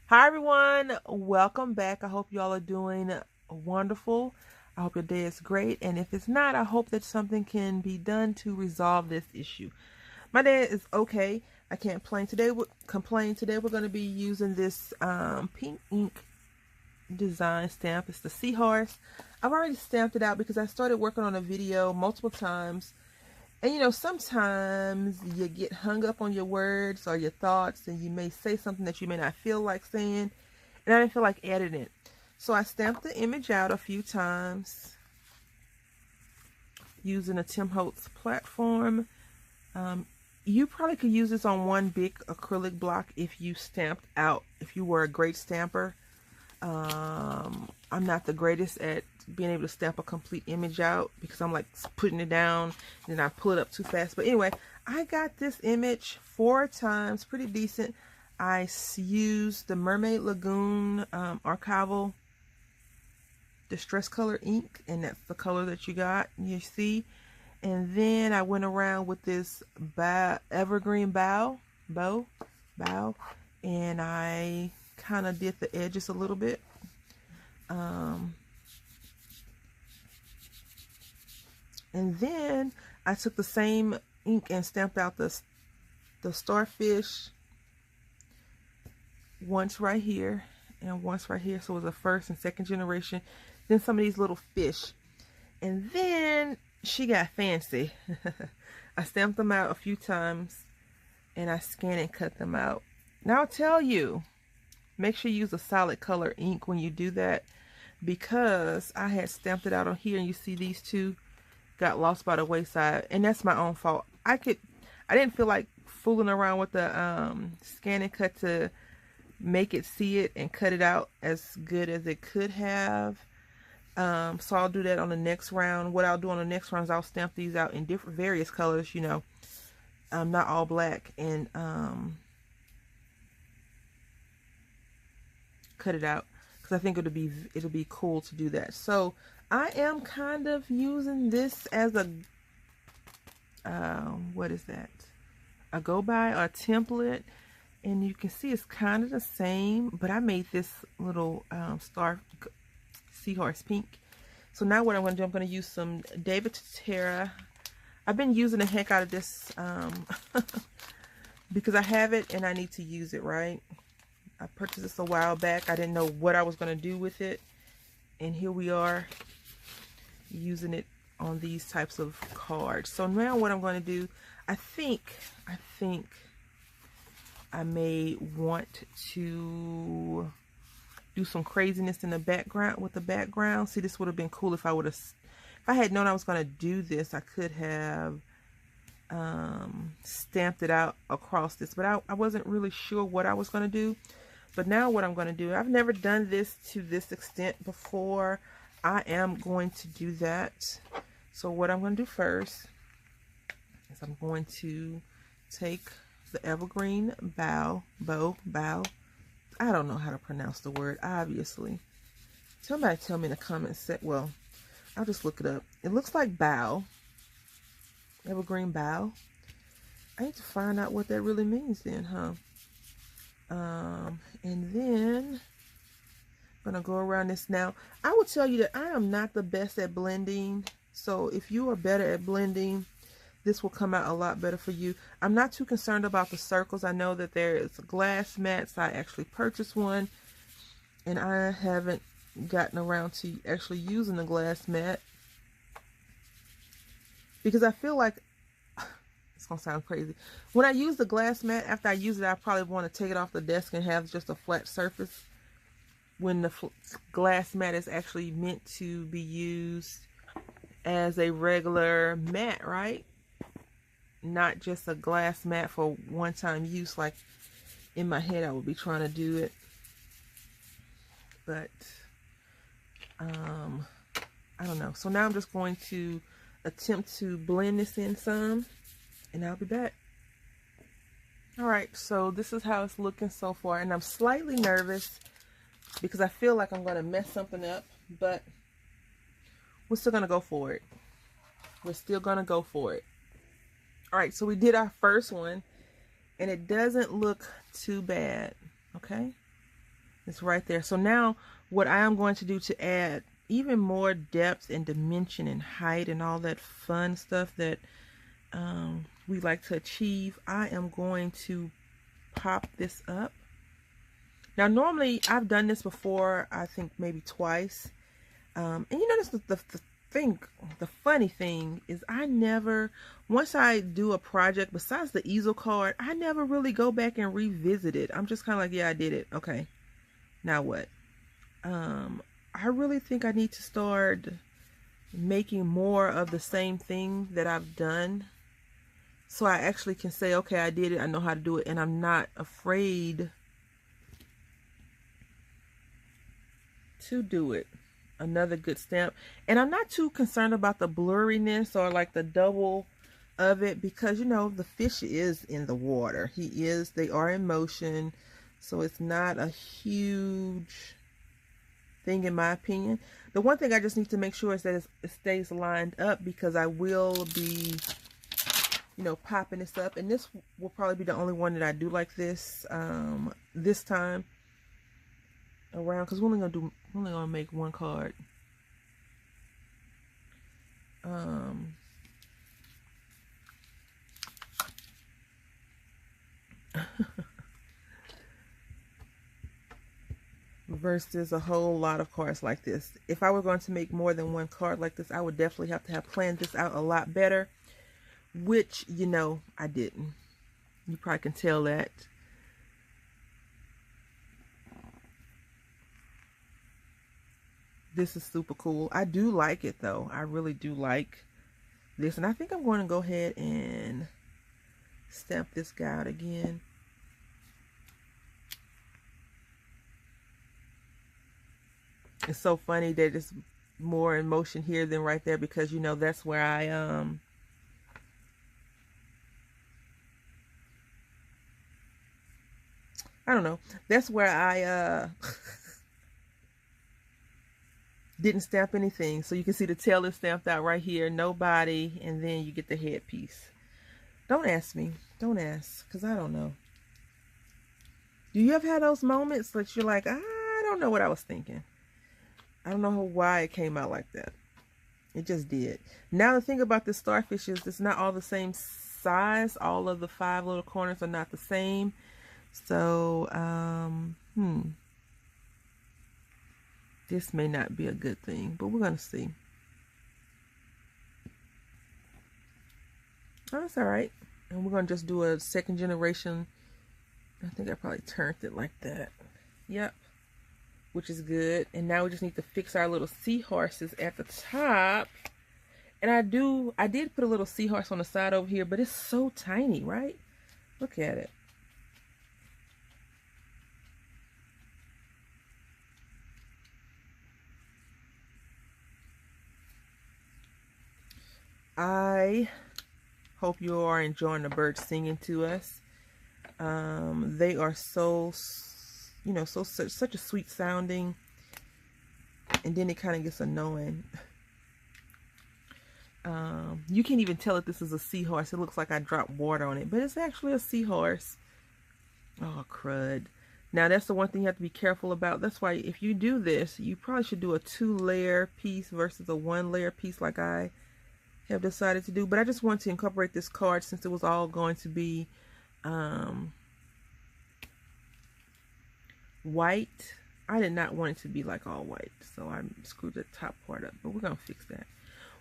Hi everyone, welcome back. I hope y'all are doing wonderful. I hope your day is great, and if it's not, I hope that something can be done to resolve this issue. My day is okay. I can't complain today. We're going to be using this pink ink design stamp. It's the seahorse. I've already stamped it out because I started working on a video multiple times. And you know, sometimes you get hung up on your words or your thoughts, and you may say something that you may not feel like saying, and I didn't feel like editing it. So I stamped the image out a few times using a Tim Holtz platform. You probably could use this on one big acrylic block if you stamped out, if you were a great stamper. I'm not the greatest at being able to stamp a complete image out because I'm like putting it down and then I pull it up too fast. But anyway, I got this image 4 times, pretty decent. I used the Mermaid Lagoon archival distress color ink, and that's the color that you see. And then I went around with this evergreen bow, and I kind of did the edges a little bit. And then I took the same ink and stamped out the starfish once right here and once right here. So it was a first and second generation. Then some of these little fish. And then she got fancy. I stamped them out a few times and I scanned and cut them out. Now I'll tell you, make sure you use a solid color ink when you do that, because I had stamped it out on here and you see these two got lost by the wayside, and that's my own fault. I didn't feel like fooling around with the scan and cut to make it see it and cut it out as good as it could have. So I'll do that on the next round. What I'll do on the next round is I'll stamp these out in various colors, you know, not all black, and cut it out because I think it'll be cool to do that. So I am kind of using this as a what is that? A go by or a template, and you can see it's kind of the same, but I made this little star seahorse pink. So now what I'm going to do, I'm going to use some David Terra. I've been using the heck out of this because I have it and I need to use it, right? I purchased this a while back. I didn't know what I was going to do with it, and here we are using it on these types of cards. So now what I'm going to do, I think I may want to do some craziness in the background with the background. See, this would have been cool if I had known I was going to do this. I could have stamped it out across this, but I wasn't really sure what I was going to do. But now what I'm going to do, I've never done this to this extent before. I am going to do that. So what I'm going to do first is I'm going to take the evergreen bow. I don't know how to pronounce the word, obviously. Somebody tell me in the comments. Well, I'll just look it up. It looks like bow. Evergreen bow. I need to find out what that really means then, huh? And then I'm gonna go around this. Now I will tell you that I am not the best at blending, so if you are better at blending, this will come out a lot better for you. I'm not too concerned about the circles. I know that there is glass mats. I actually purchased one, and I haven't gotten around to actually using the glass mat because I feel like it's gonna sound crazy. When I use the glass mat, after I use it, I probably want to take it off the desk and have just a flat surface, when the glass mat is actually meant to be used as a regular mat, right? Not just a glass mat for one-time use, like in my head I would be trying to do it. But I don't know. So now I'm just going to attempt to blend this in some, and I'll be back. Alright, so this is how it's looking so far, and I'm slightly nervous because I feel like I'm going to mess something up, but we're still going to go for it. We're still going to go for it. Alright, so we did our first one, and it doesn't look too bad, okay? It's right there. So now what I am going to do to add even more depth and dimension and height and all that fun stuff that we like to achieve, I am going to pop this up. Now normally I've done this before, I think maybe twice, and you notice the funny thing is I never, once I do a project besides the easel card, I never really go back and revisit it. I'm just kind of like, yeah, I did it, okay, now what? I really think I need to start making more of the same thing that I've done, so I actually can say, okay, I did it, I know how to do it, and I'm not afraid to do it. Another good stamp. And I'm not too concerned about the blurriness or like the double of it, because you know the fish is in the water. They are in motion, so it's not a huge thing in my opinion. The one thing I just need to make sure is that it stays lined up, because I will be, you know, popping this up, and this will probably be the only one that I do like this this time around, because we're only gonna make one card. Versus a whole lot of cards like this. If I were going to make more than one card like this, I would definitely have to have planned this out a lot better, which, you know, I didn't. You probably can tell that. This is super cool. I do like it though. I really do like this, and I think I'm going to go ahead and stamp this guy out again. It's so funny that it's more in motion here than right there, because you know that's where I don't know, that's where I didn't stamp anything. So you can see the tail is stamped out right here, no body, and then you get the headpiece. Don't ask me, don't ask, because I don't know. Do you ever have those moments that you're like, I don't know what I was thinking? I don't know why it came out like that. It just did. Now the thing about this starfish is it's not all the same size. All of the 5 little corners are not the same. So, this may not be a good thing, but we're going to see. Oh, that's all right. And we're going to just do a second generation. I think I probably turned it like that. Yep. Which is good. And now we just need to fix our little seahorses at the top. And I did put a little seahorse on the side over here, but it's so tiny, right? Look at it. I hope you are enjoying the birds singing to us. They are so, you know, such a sweet sounding, and then it kind of gets annoying. You can't even tell if this is a seahorse. It looks like I dropped water on it, but it's actually a seahorse. Oh, crud. Now that's the one thing you have to be careful about. That's why if you do this, you probably should do a 2-layer piece versus a 1-layer piece like I have decided to do. But I just want to incorporate this card since it was all going to be white. I did not want it to be like all white, so I screwed the top part up, but we're gonna fix that.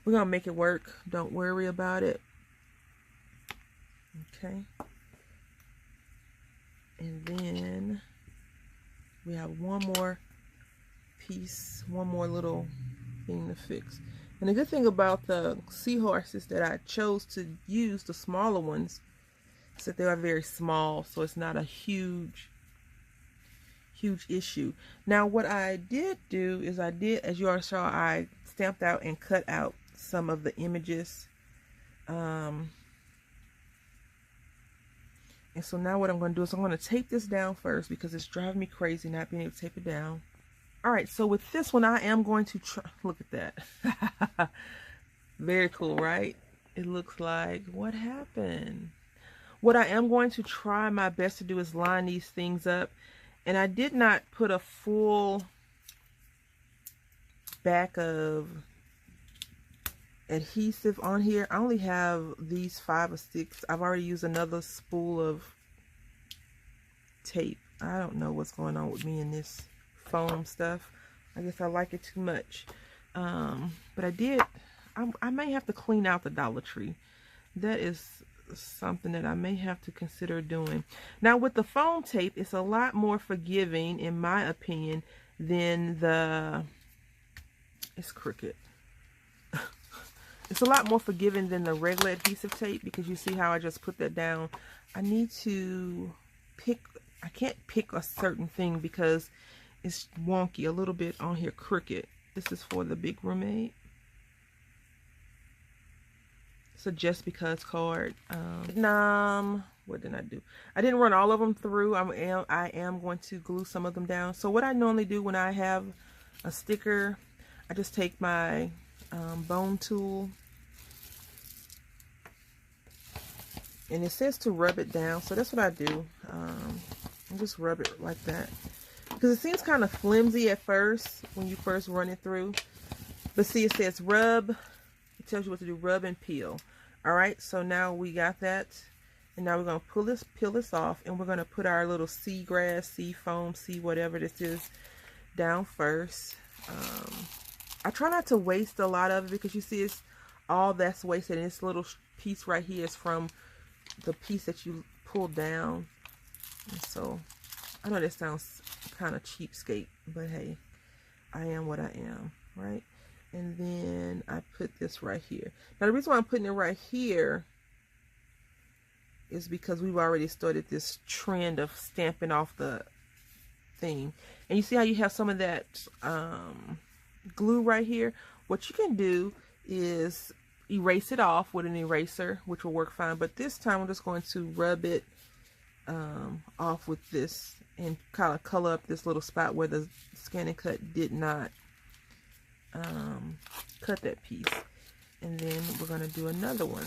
We're gonna make it work. Don't worry about it. Okay. And then we have one more piece, one more little thing to fix. And the good thing about the seahorses that I chose to use, the smaller ones, is that they are very small, so it's not a huge issue. Now what I did do is as you already saw, I stamped out and cut out some of the images. And so now what I'm going to do is I'm going to tape this down first, because it's driving me crazy not being able to tape it down. Alright, so with this one I am going to try, look at that. Very cool, right? It looks like, what happened? What I am going to try my best to do is line these things up. And I did not put a full back of adhesive on here. I only have these 5 or 6. I've already used another spool of tape. I don't know what's going on with me and this foam stuff. I guess I like it too much. But I may have to clean out the Dollar Tree. That is something that I may have to consider doing. Now with the foam tape, it's a lot more forgiving, in my opinion, than the... It's crooked. It's a lot more forgiving than the regular adhesive tape, because you see how I just put that down. I need to pick... I can't pick a certain thing because it's wonky, a little bit on here crooked. This is for the Big Roommate. It's a Just Because card. What did I do? I didn't run all of them through. I am going to glue some of them down. So what I normally do when I have a sticker, I just take my bone tool, and it says to rub it down, so that's what I do. I just rub it like that, because it seems kind of flimsy at first when you first run it through. But see, it says rub. It tells you what to do. Rub and peel. All right, so now we got that, and now we're going to peel this off, and we're going to put our little sea grass, sea foam, sea whatever this is down first. I try not to waste a lot of it, because you see it's all that's wasted, and this little piece right here is from the piece that you pulled down. And so I know that sounds kind of cheapskate, but hey, I am what I am, right? And then I put this right here. Now the reason why I'm putting it right here is because we've already started this trend of stamping off the thing. And you see how you have some of that glue right here? What you can do is erase it off with an eraser, which will work fine. But this time I'm just going to rub it off with this and kind of color up this little spot where the Scan and Cut did not cut that piece. And then we're going to do another one.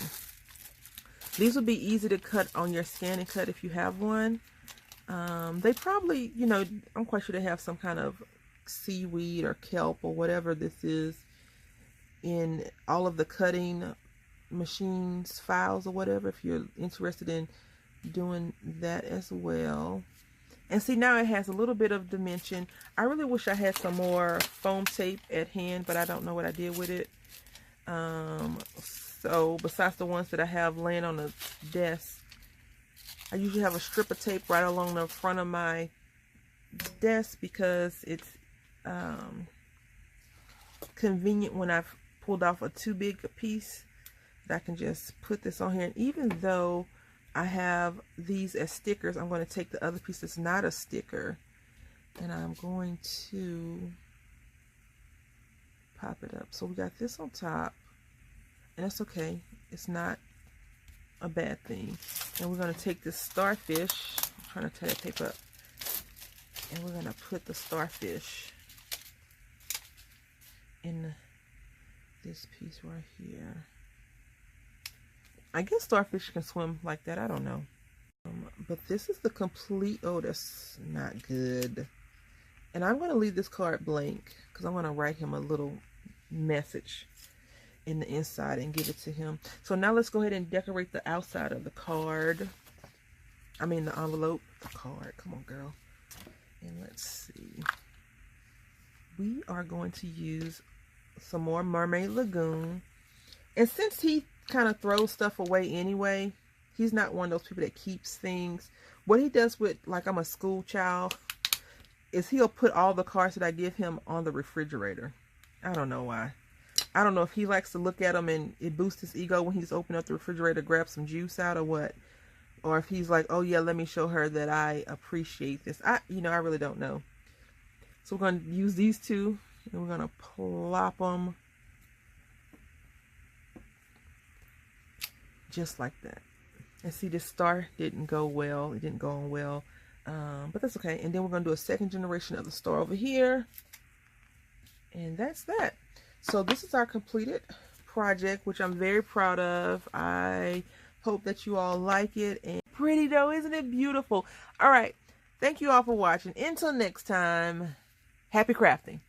These will be easy to cut on your Scan and Cut if you have one. They probably, you know, I'm quite sure they have some kind of seaweed or kelp or whatever this is in all of the cutting machines, files or whatever, if you're interested in doing that as well. And see, now it has a little bit of dimension. I really wish I had some more foam tape at hand, but I don't know what I did with it. So besides the ones that I have laying on the desk, I usually have a strip of tape right along the front of my desk, because it's convenient when I've pulled off a too big a piece that I can just put this on here. And even though I have these as stickers, I'm going to take the other piece that's not a sticker, and I'm going to pop it up. So we got this on top, and that's okay. It's not a bad thing. And we're going to take this starfish. I'm trying to tie that tape up. And we're going to put the starfish in this piece right here. I guess starfish can swim like that. I don't know. But this is the complete... Oh, that's not good. And I'm going to leave this card blank, because I'm going to write him a little message in the inside and give it to him. So now let's go ahead and decorate the outside of the card. I mean the envelope. The card. Come on, girl. And let's see. We are going to use some more Mermaid Lagoon. And since he kind of throws stuff away anyway, he's not one of those people that keeps things. What he does with, like, I'm a school child, is he'll put all the cards that I give him on the refrigerator. I don't know why. I don't know if he likes to look at them and it boosts his ego when he's opening up the refrigerator to grab some juice out, or what. Or if he's like, oh yeah, let me show her that I appreciate this. I really don't know. So we're going to use these two, and we're going to plop them just like that. And see, this star didn't go well. It didn't go on well. But that's okay. And then we're going to do a second generation of the star over here. And that's that. So this is our completed project, which I'm very proud of. I hope that you all like it. And pretty though, isn't it beautiful? All right. Thank you all for watching. Until next time, happy crafting.